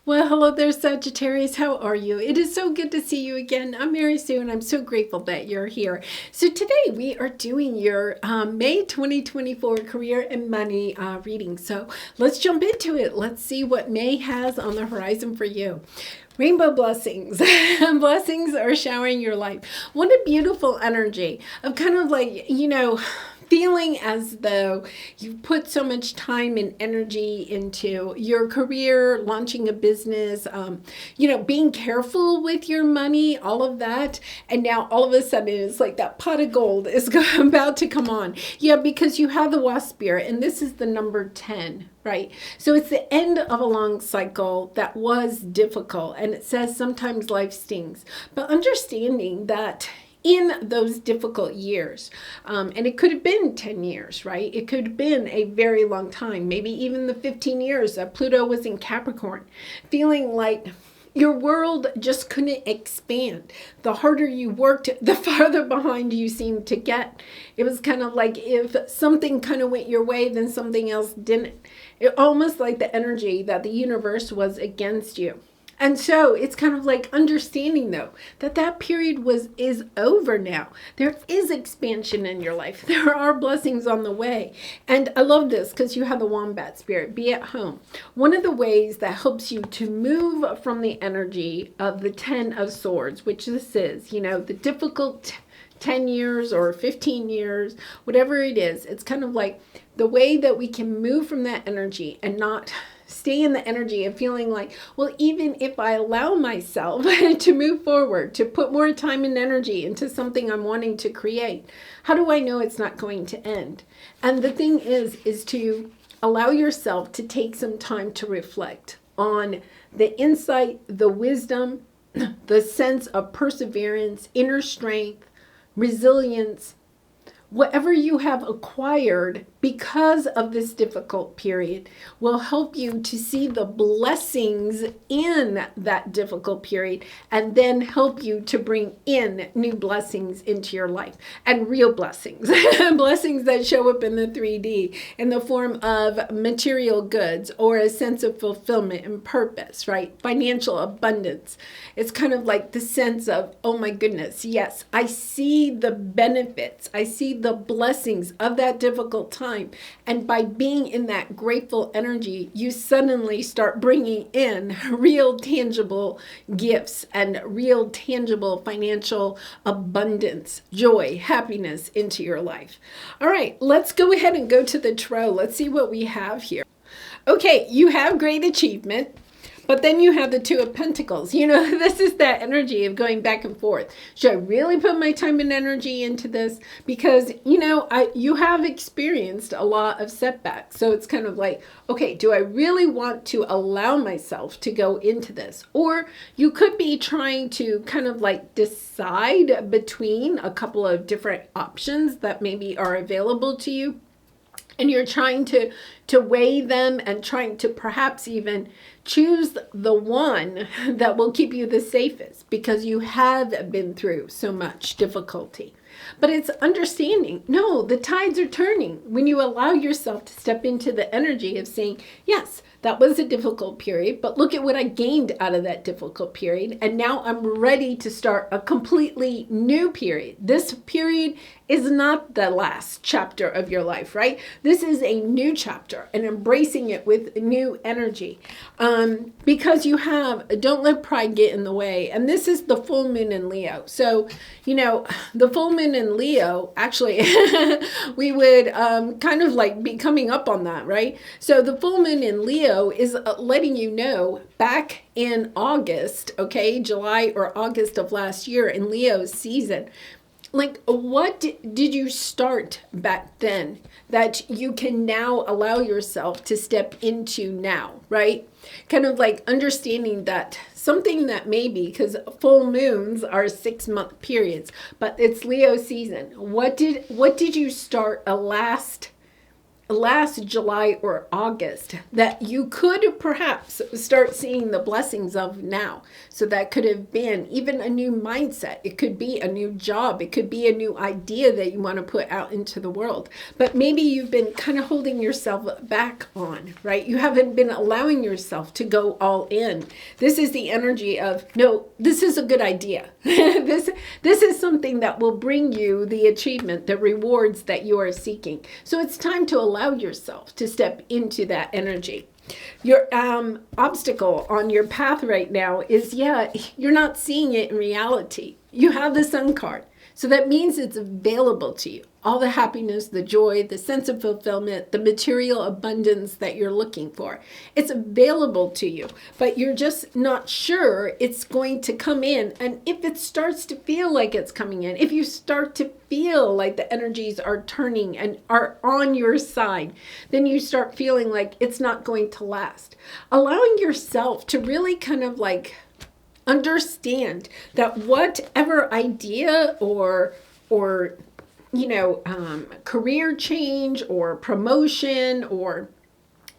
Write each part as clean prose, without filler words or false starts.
Well, hello there, Sagittarius. How are you? It is so good to see you again. I'm Mary Sue, and I'm so grateful that you're here. So today we are doing your May 2024 career and money reading. So let's jump into it. Let's see what May has on the horizon for you. Rainbow blessings. Blessings are showering your life. What a beautiful energy of kind of like, feeling as though you put so much time and energy into your career, launching a business, being careful with your money, all of that. And now all of a sudden it's like that pot of gold is about to come on. Yeah, because you have the wasp spirit, and this is the number 10. Right. So it's the end of a long cycle that was difficult. And it says sometimes life stings. But understanding that in those difficult years, and it could have been 10 years, right? It could have been a very long time, maybe even the 15 years that Pluto was in Capricorn, feeling like your world just couldn't expand. The harder you worked, the farther behind you seemed to get. It was kind of like if something kind of went your way, then something else didn't. It almost like the energy that the universe was against you. And so it's kind of like understanding, though, that period is over now. There is expansion in your life. There are blessings on the way. And I love this because you have the wombat spirit. Be at home. One of the ways that helps you to move from the energy of the 10 of swords, which this is, the difficult 10 years or 15 years, whatever it is, it's kind of like the way that we can move from that energy and not stay in the energy of feeling like, well, even if I allow myself to move forward, to put more time and energy into something I'm wanting to create, how do I know it's not going to end? And the thing is to allow yourself to take some time to reflect on the insight, the wisdom, the sense of perseverance, inner strength, resilience, whatever you have acquired because of this difficult period will help you to see the blessings in that difficult period and then help you to bring in new blessings into your life and real blessings, blessings that show up in the 3D in the form of material goods or a sense of fulfillment and purpose, right? Financial abundance. It's kind of like the sense of, oh my goodness, yes, I see the benefits. I see the blessings of that difficult time. And by being in that grateful energy, you suddenly start bringing in real tangible gifts and real tangible financial abundance, joy, happiness into your life. All right, let's go ahead and go to the tarot. Let's see what we have here. Okay, you have great achievement. But then you have the Two of Pentacles. This is that energy of going back and forth. Should I really put my time and energy into this? Because, you have experienced a lot of setbacks. So it's kind of like, okay, do I really want to allow myself to go into this? Or you could be trying to kind of like decide between a couple of different options that maybe are available to you. And you're trying to weigh them and trying to perhaps even choose the one that will keep you the safest because you have been through so much difficulty. But it's understanding, no, the tides are turning when you allow yourself to step into the energy of saying, yes, that was a difficult period, but look at what I gained out of that difficult period. And now I'm ready to start a completely new period. This period is not the last chapter of your life, right? This is a new chapter and embracing it with new energy. Because you have, don't let pride get in the way. And this is the full moon in Leo. So, the full moon in Leo, actually, we would kind of like be coming up on that, right? So the full moon in Leo is letting you know back in August, okay, July or August of last year in Leo's season, like what did you start back then that you can now allow yourself to step into now, right? Kind of like understanding that something that maybe, because full moons are 6-month periods, but it's Leo season. What did you start a last last July or August that you could perhaps start seeing the blessings of now. So that could have been even a new mindset. It could be a new job. It could be a new idea that you want to put out into the world. But maybe you've been kind of holding yourself back on, right? You haven't been allowing yourself to go all in. This is the energy of, no, this is a good idea. This is something that will bring you the achievement, the rewards that you are seeking. So it's time to allow yourself to step into that energy. Your obstacle on your path right now is, you're not seeing it in reality. You have the Sun card. So that means it's available to you. All the happiness, the joy, the sense of fulfillment, the material abundance that you're looking for. It's available to you, but you're just not sure it's going to come in. And if it starts to feel like it's coming in, if you start to feel like the energies are turning and are on your side, then you start feeling like it's not going to last. Allowing yourself to really kind of like understand that whatever idea or career change or promotion or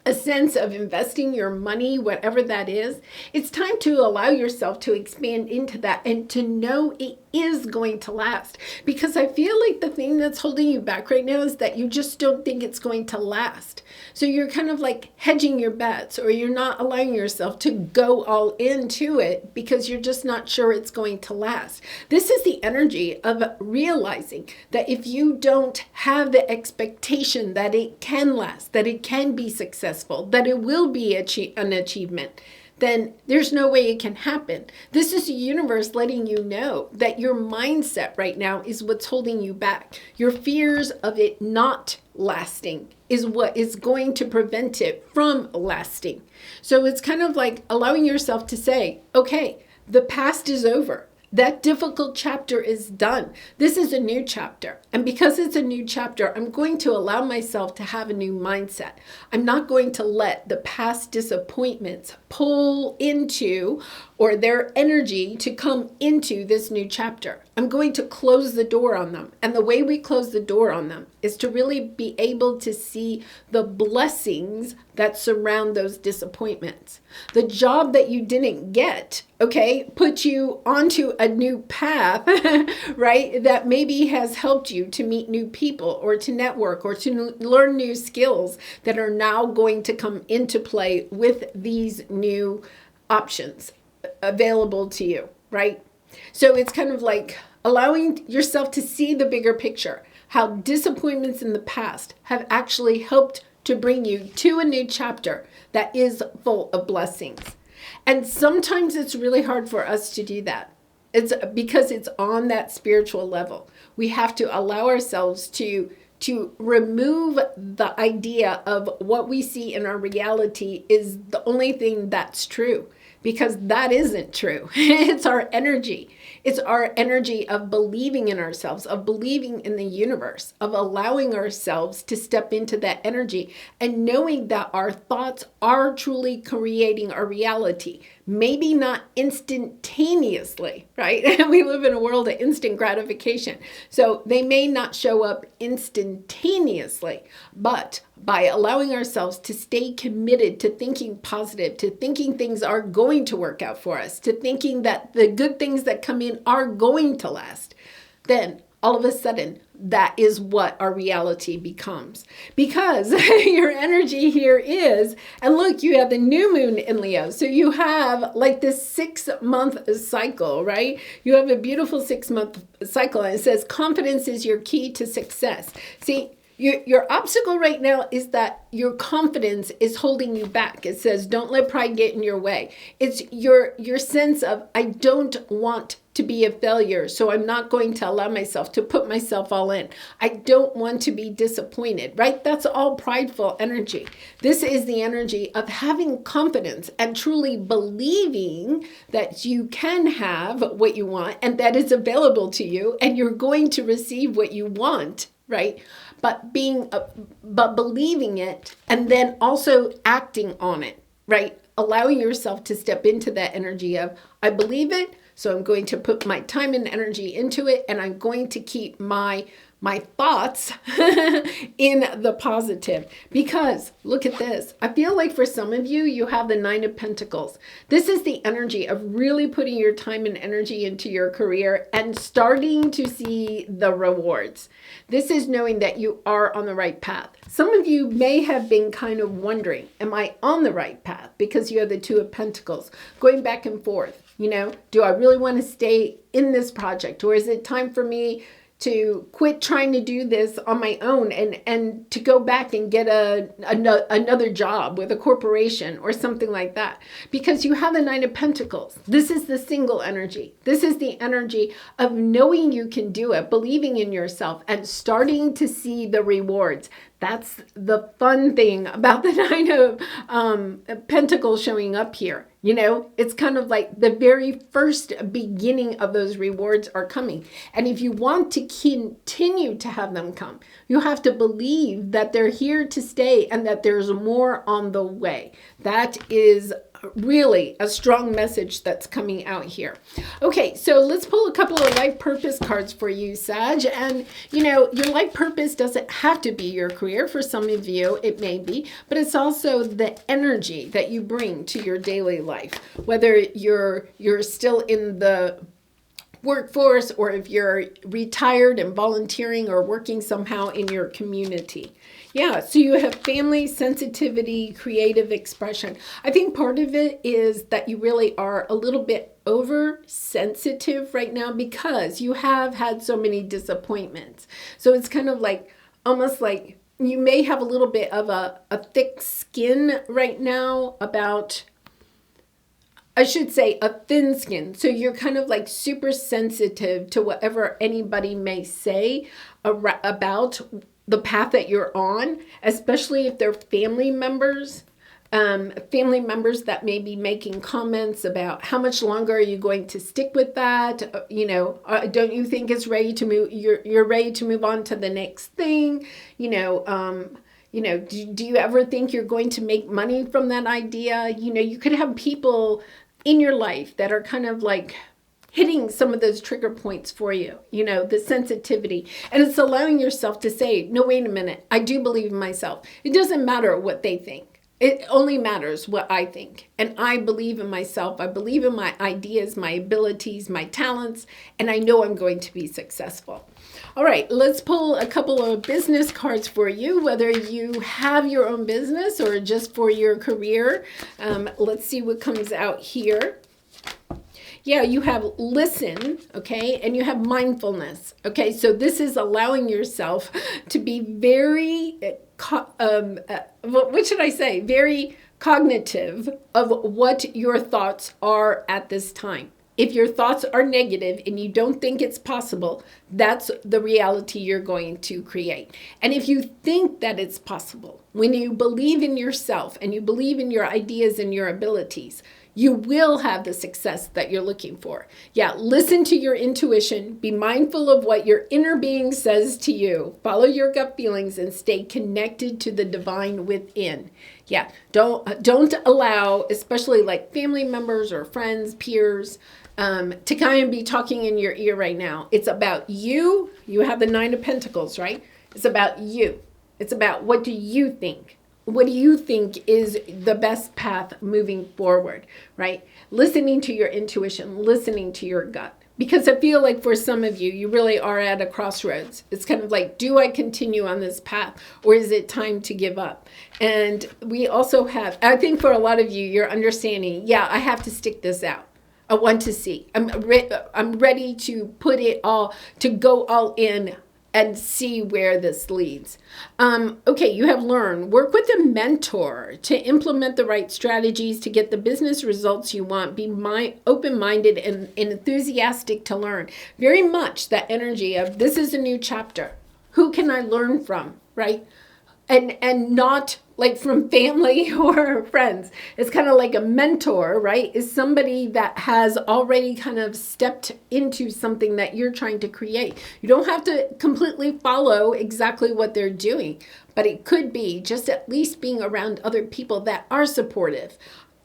a sense of investing your money, whatever that is, it's time to allow yourself to expand into that and to know it is going to last. Because I feel like the thing that's holding you back right now is that you just don't think it's going to last. So you're kind of like hedging your bets, or you're not allowing yourself to go all into it because you're just not sure it's going to last. This is the energy of realizing that if you don't have the expectation that it can last, that it can be successful, that it will be an achievement, then there's no way it can happen. This is the universe letting you know that your mindset right now is what's holding you back. Your fears of it not lasting is what is going to prevent it from lasting. So it's kind of like allowing yourself to say, okay, the past is over. That difficult chapter is done. This is a new chapter. And because it's a new chapter, I'm going to allow myself to have a new mindset. I'm not going to let the past disappointments pull into, or their energy to come into this new chapter. I'm going to close the door on them. And the way we close the door on them is to really be able to see the blessings that surround those disappointments. The job that you didn't get, put you onto a new path, right? That maybe has helped you to meet new people or to network or to learn new skills that are now going to come into play with these new options available to you, right? So it's kind of like allowing yourself to see the bigger picture, how disappointments in the past have actually helped to bring you to a new chapter that is full of blessings. And sometimes it's really hard for us to do that. It's because it's on that spiritual level. We have to allow ourselves to remove the idea of what we see in our reality is the only thing that's true, because that isn't true. It's our energy. It's our energy of believing in ourselves, of believing in the universe, of allowing ourselves to step into that energy and knowing that our thoughts are truly creating our reality. Maybe not instantaneously, right? We live in a world of instant gratification. So they may not show up instantaneously, but by allowing ourselves to stay committed to thinking positive, to thinking things are going to work out for us, to thinking that the good things that come in are going to last, then all of a sudden, that is what our reality becomes. Because your energy here is, and look, you have the new moon in Leo. So you have like this 6-month cycle, right? You have a beautiful 6-month cycle. And it says confidence is your key to success. See, your obstacle right now is that your confidence is holding you back. It says, don't let pride get in your way. It's your sense of, I don't want to be a failure, so I'm not going to allow myself to put myself all in. I don't want to be disappointed, right? That's all prideful energy. This is the energy of having confidence and truly believing that you can have what you want and that it's available to you and you're going to receive what you want, right? But believing it and then also acting on it, right? Allowing yourself to step into that energy of, I believe it, so I'm going to put my time and energy into it, and I'm going to keep my my thoughts in the positive. Because look at this. I feel like for some of you, you have the Nine of Pentacles. This is the energy of really putting your time and energy into your career and starting to see the rewards. This is knowing that you are on the right path. Some of you may have been kind of wondering, am I on the right path? Because you have the Two of Pentacles going back and forth. You know, do I really want to stay in this project? Or is it time for me to quit trying to do this on my own and to go back and get another job with a corporation or something like that? Because you have the Nine of Pentacles. This is the single energy. This is the energy of knowing you can do it, believing in yourself, and starting to see the rewards. That's the fun thing about the Nine of Pentacles showing up here. You know, it's kind of like the very first beginning of those rewards are coming. And if you want to continue to have them come, you have to believe that they're here to stay and that there's more on the way. That is really a strong message that's coming out here. Okay, so let's pull a couple of life purpose cards for you, Sag. And, you know, your life purpose doesn't have to be your career. For some of you, it may be, but it's also the energy that you bring to your daily life, whether you're still in the workforce or if you're retired and volunteering or working somehow in your community. Yeah, so you have family, sensitivity, creative expression. I think part of it is that you really are a little bit oversensitive right now because you have had so many disappointments. So it's kind of like, almost like you may have a little bit of a thick skin right now about, I should say, a thin skin. So you're kind of like super sensitive to whatever anybody may say about the path that you're on, especially if they're family members that may be making comments about how much longer are you going to stick with that? You know, don't you think it's ready to move? You're ready to move on to the next thing? You know, do you ever think you're going to make money from that idea? You know, you could have people in your life that are kind of like hitting some of those trigger points for you, you know, the sensitivity. And it's allowing yourself to say, no, wait a minute, I do believe in myself. It doesn't matter what they think. It only matters what I think. And I believe in myself. I believe in my ideas, my abilities, my talents, and I know I'm going to be successful. All right, let's pull a couple of business cards for you, whether you have your own business or just for your career. Let's see what comes out here. Yeah, you have listen, okay, and you have mindfulness, okay? So this is allowing yourself to be very, what should I say? Very cognitive of what your thoughts are at this time. If your thoughts are negative and you don't think it's possible, that's the reality you're going to create. And if you think that it's possible, when you believe in yourself and you believe in your ideas and your abilities, you will have the success that you're looking for. Yeah, listen to your intuition. Be mindful of what your inner being says to you. Follow your gut feelings and stay connected to the divine within. Yeah, don't allow, especially like family members or friends, peers, to kind of be talking in your ear right now. It's about you. You have the Nine of Pentacles, right? It's about you. It's about what do you think? What do you think is the best path moving forward, right? Listening to your intuition, listening to your gut. Because I feel like for some of you, you really are at a crossroads. It's kind of like, do I continue on this path or is it time to give up? And we also have, I think for a lot of you, you're understanding, yeah, I have to stick this out. I want to see. I'm ready to put it all, to go all in and see where this leads. Okay, you have learned. Work with a mentor to implement the right strategies to get the business results you want. Be open-minded and enthusiastic to learn. Very much that energy of this is a new chapter. Who can I learn from, right? And not like from family or friends. It's kind of like a mentor, right? Is somebody that has already kind of stepped into something that you're trying to create. You don't have to completely follow exactly what they're doing, but it could be just at least being around other people that are supportive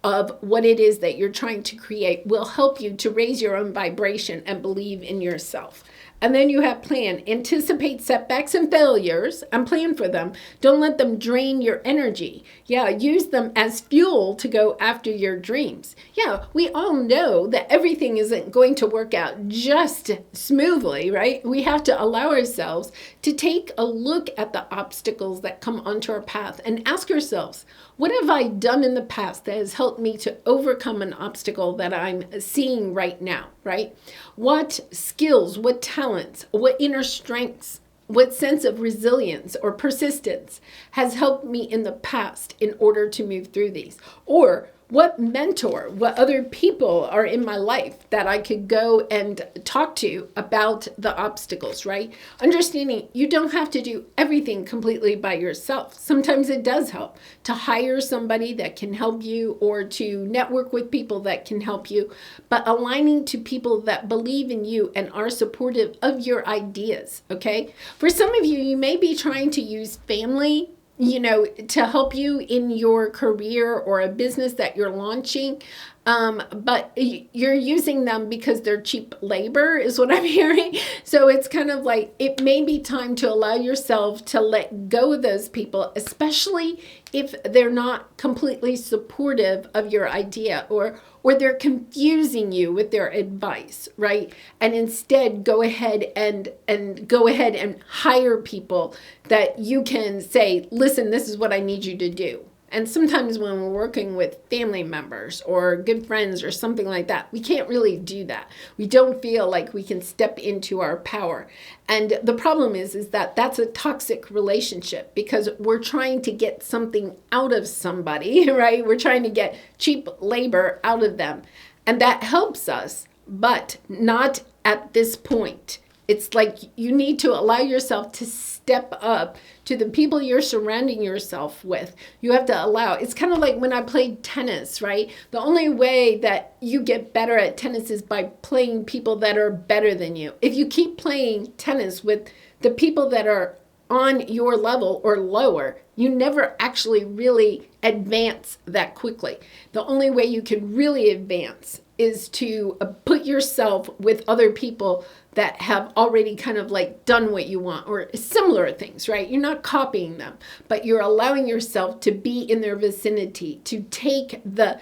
of what it is that you're trying to create will help you to raise your own vibration and believe in yourself. And then you have plan. Anticipate setbacks and failures and plan for them. Don't let them drain your energy. Yeah, use them as fuel to go after your dreams. Yeah, we all know that everything isn't going to work out just smoothly, right? We have to allow ourselves to take a look at the obstacles that come onto our path and ask ourselves, what have I done in the past that has helped me to overcome an obstacle that I'm seeing right now, right? What skills, what talents, what inner strengths, what sense of resilience or persistence has helped me in the past in order to move through these? Or what mentor, what other people are in my life that I could go and talk to about the obstacles, right? Understanding you don't have to do everything completely by yourself. Sometimes it does help to hire somebody that can help you or to network with people that can help you, but aligning to people that believe in you and are supportive of your ideas, okay? For some of you, you may be trying to use family to help you in your career or a business that you're launching. But you're using them because they're cheap labor is what I'm hearing. So it's kind of like, it may be time to allow yourself to let go of those people, especially if they're not completely supportive of your idea or they're confusing you with their advice, right? And instead go ahead and hire people that you can say, listen, this is what I need you to do. And sometimes when we're working with family members or good friends or something like that, we can't really do that. We don't feel like we can step into our power. And the problem is that that's a toxic relationship because we're trying to get something out of somebody, right? We're trying to get cheap labor out of them. And that helps us, but not at this point. It's like you need to allow yourself to step up to the people you're surrounding yourself with. You have to allow. It's kind of like when I played tennis, right? The only way that you get better at tennis is by playing people that are better than you. If you keep playing tennis with the people that are on your level or lower, you never actually really advance that quickly. The only way you can really advance is to put yourself with other people that have already kind of like done what you want or similar things, right? You're not copying them, but you're allowing yourself to be in their vicinity, to take the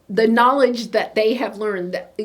knowledge that they have learned, that,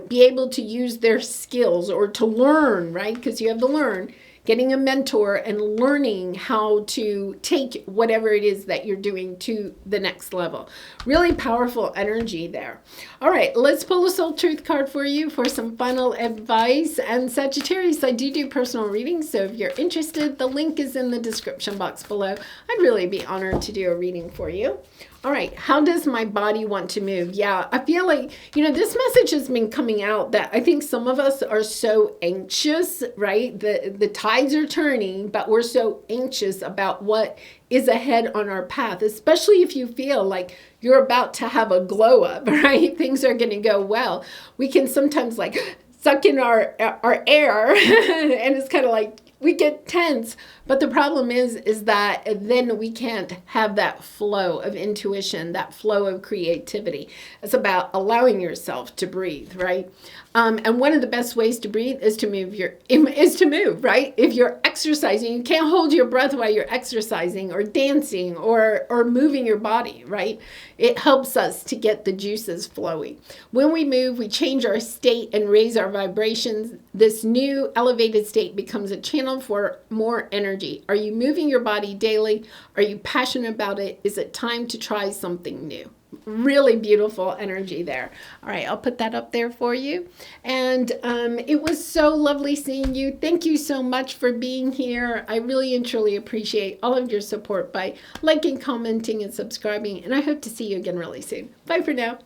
be able to use their skills or to learn, right? Because you have to learn. Getting a mentor and learning how to take whatever it is that you're doing to the next level. Really powerful energy there. All right, let's pull a soul truth card for you for some final advice. And Sagittarius, I do personal readings, so if you're interested, the link is in the description box below. I'd really be honored to do a reading for you. All right, how does my body want to move? Yeah, I feel like, this message has been coming out that I think some of us are so anxious, right? The tides are turning, but we're so anxious about what is ahead on our path, especially if you feel like you're about to have a glow up, right? Things are going to go well. We can sometimes suck in our air and it's kind of like, we get tense, but the problem is that then we can't have that flow of intuition, that flow of creativity. It's about allowing yourself to breathe, right? And one of the best ways to breathe is to move, right? If you're exercising, you can't hold your breath while you're exercising or dancing or moving your body, right? It helps us to get the juices flowing. When we move, we change our state and raise our vibrations. This new elevated state becomes a channel for more energy. Are you moving your body daily? Are you passionate about it? Is it time to try something new? Really beautiful energy there. All right, I'll put that up there for you. And it was so lovely seeing you. Thank you so much for being here. I really and truly appreciate all of your support by liking, commenting, and subscribing. And I hope to see you again really soon. Bye for now.